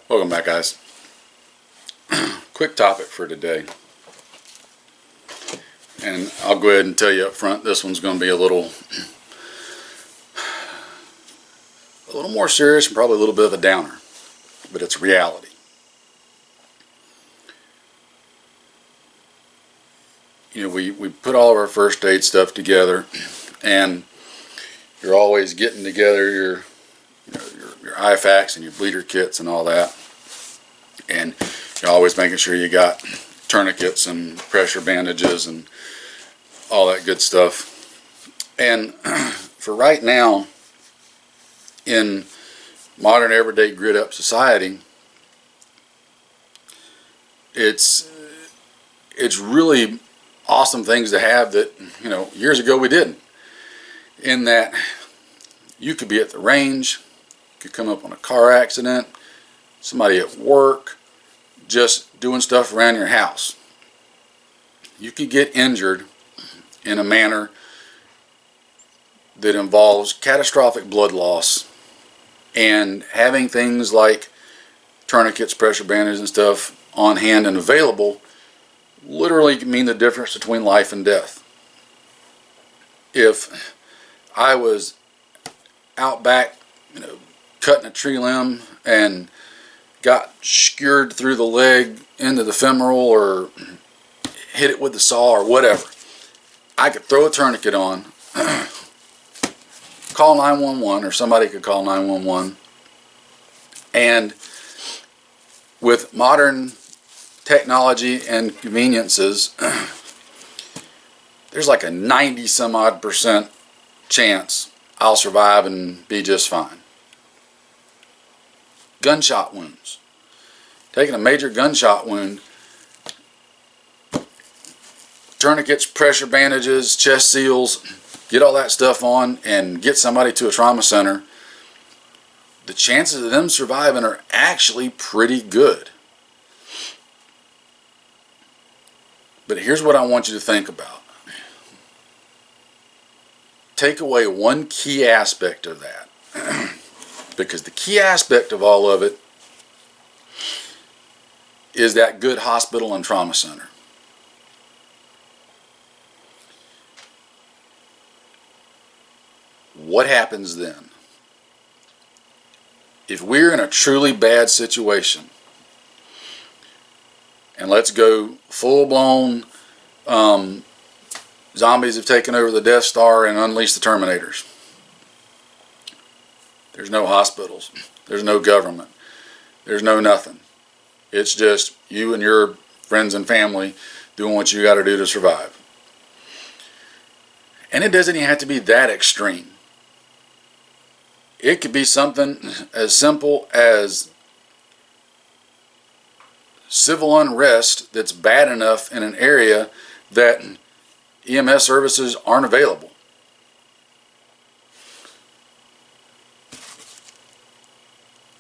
Welcome back, guys. Quick topic for today. And I'll go ahead and tell you up front, this one's going to be a little more serious and probably a little bit of a downer. But it's reality. You know, we put all of our first aid stuff together, and you're always getting together your IFACs and your bleeder kits and all that, and you're always making sure you got tourniquets and pressure bandages and all that good stuff. And for right now, in modern everyday grit up society, it's really awesome things to have that, you know, years ago we didn't. In that you could be at the range, could come up on a car accident, somebody at work, just doing stuff around your house. You could get injured in a manner that involves catastrophic blood loss, and having things like tourniquets, pressure bandages and stuff on hand and available literally can mean the difference between life and death. If I was out back, cutting a tree limb and got skewered through the leg into the femoral, or hit it with the saw or whatever, I could throw a tourniquet on, call 911, or somebody could call 911, and with modern technology and conveniences, there's like a 90 some odd % chance I'll survive and be just fine. Gunshot wounds. Taking a major gunshot wound, tourniquets, pressure bandages, chest seals, get all that stuff on and get somebody to a trauma center. The chances of them surviving are actually pretty good. But here's what I want you to think about. Take away one key aspect of that. Because the key aspect of all of it is that good hospital and trauma center. What happens then? If we're in a truly bad situation, and let's go full-blown, zombies have taken over the Death Star and unleashed the Terminators. There's no hospitals. There's no government. There's no nothing. It's just you and your friends and family doing what you got to do to survive. And it doesn't even have to be that extreme. It could be something as simple as civil unrest that's bad enough in an area that EMS services aren't available.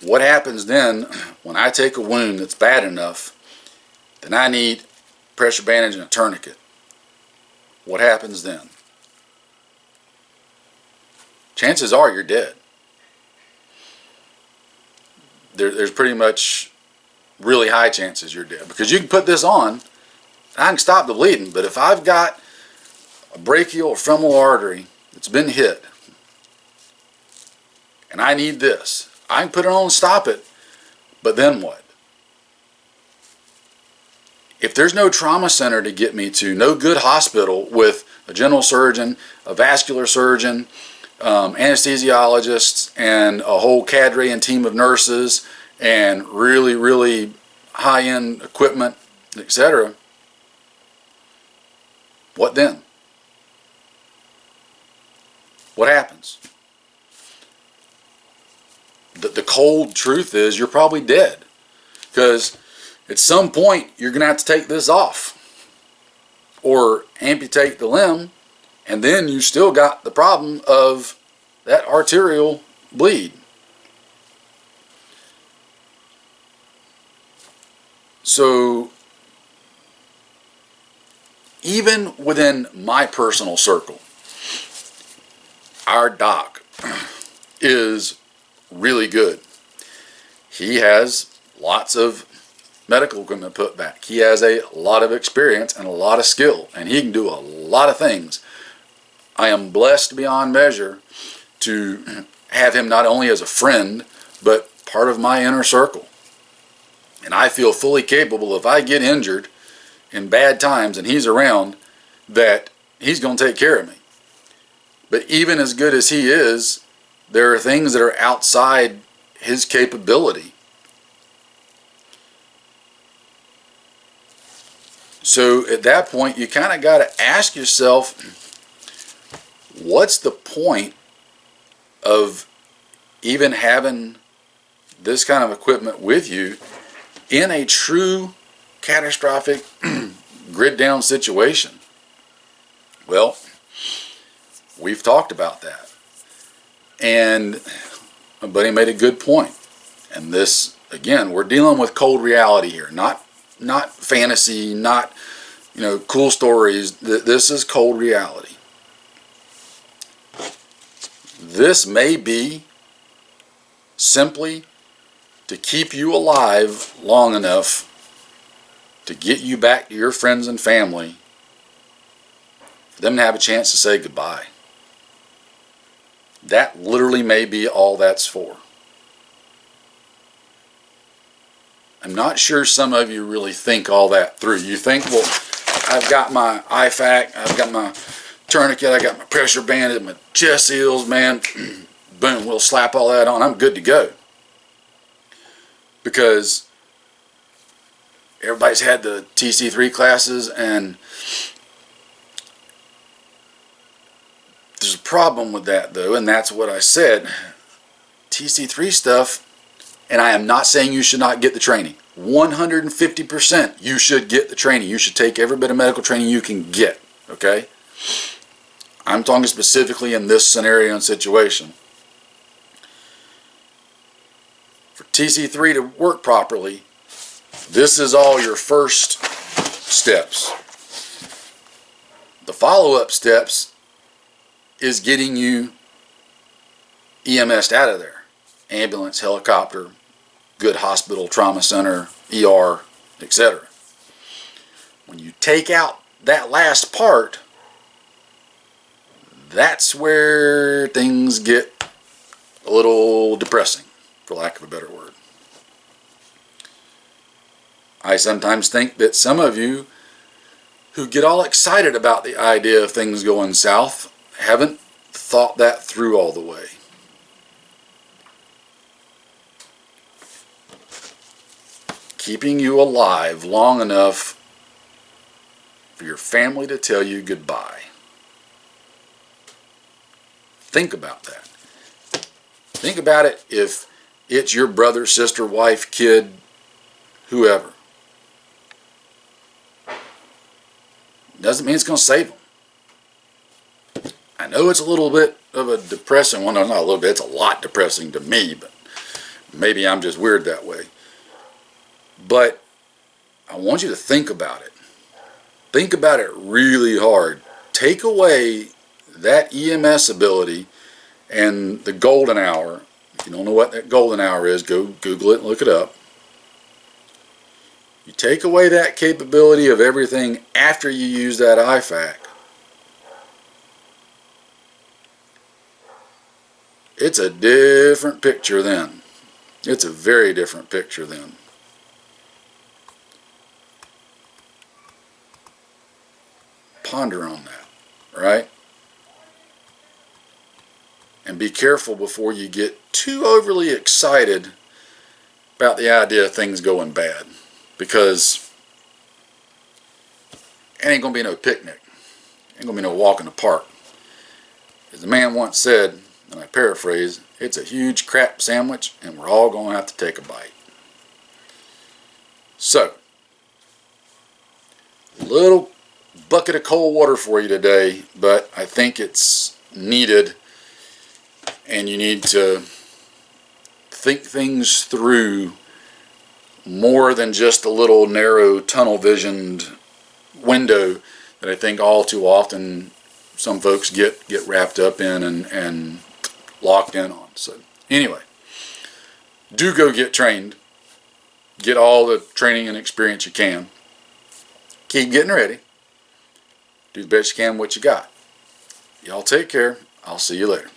What happens then when I take a wound that's bad enough that I need pressure bandage and a tourniquet? What happens then? Chances are you're dead. There's pretty much really high chances you're dead, because you can put this on, I can stop the bleeding, but if I've got a brachial or femoral artery that's been hit and I need this, I can put it on and stop it, but then what? If there's no trauma center to get me to, no good hospital with a general surgeon, a vascular surgeon, anesthesiologists, and a whole cadre and team of nurses, and really, really high-end equipment, etc., what then? What happens? The cold truth is you're probably dead, because at some point you're going to have to take this off or amputate the limb, and then you still got the problem of that arterial bleed. So even within my personal circle, our doc is really good. He has lots of medical equipment put back. He has a lot of experience and a lot of skill, and he can do a lot of things. I am blessed beyond measure to have him not only as a friend, but part of my inner circle. And I feel fully capable, if I get injured in bad times and he's around, that he's going to take care of me. But even as good as he is, there are things that are outside his capability. So at that point, you kind of got to ask yourself, what's the point of even having this kind of equipment with you in a true catastrophic grid down situation? Well, we've talked about that. And my buddy made a good point. And this, again, we're dealing with cold reality here, not fantasy, not cool stories. This is cold reality. This may be simply to keep you alive long enough to get you back to your friends and family, for them to have a chance to say goodbye. That literally may be all that's for. I'm not sure some of you really think all that through. You think, well, I've got my IFAC, I've got my tourniquet, I got my pressure banded, my chest seals, man, boom, we'll slap all that on, I'm good to go. Because everybody's had the TC3 classes, and there's a problem with that though, and that's what I said. TC3 stuff, and I am not saying you should not get the training. 150% you should get the training. You should take every bit of medical training you can get, okay? I'm talking specifically in this scenario and situation. For TC3 to work properly, this is all your first steps. The follow-up steps is getting you EMS'd out of there. Ambulance, helicopter, good hospital, trauma center, ER, etc. When you take out that last part, that's where things get a little depressing, for lack of a better word. I sometimes think that some of you who get all excited about the idea of things going south haven't thought that through all the way. Keeping you alive long enough for your family to tell you goodbye. Think about that. Think about it if it's your brother, sister, wife, kid, whoever. Doesn't mean it's going to save them. I know it's a little bit of a depressing one. No, not a little bit. It's a lot depressing to me, but maybe I'm just weird that way. But I want you to think about it. Think about it really hard. Take away that EMS ability and the golden hour. If you don't know what that golden hour is, go Google it and look it up. You take away that capability of everything after you use that IFAC. It's a different picture then. It's a very different picture then. Ponder on that, right? And be careful before you get too overly excited about the idea of things going bad, because it ain't going to be no picnic. Ain't going to be no walk in the park. As the man once said, and I paraphrase, it's a huge crap sandwich and we're all going to have to take a bite. So, little bucket of cold water for you today, but I think it's needed, and you need to think things through more than just a little narrow tunnel visioned window that I think all too often some folks get wrapped up in and locked in on. So anyway, do go get trained. get all the training and experience you can. Keep getting ready. Do the best you can with what you got. Y'all take care. I'll see you later.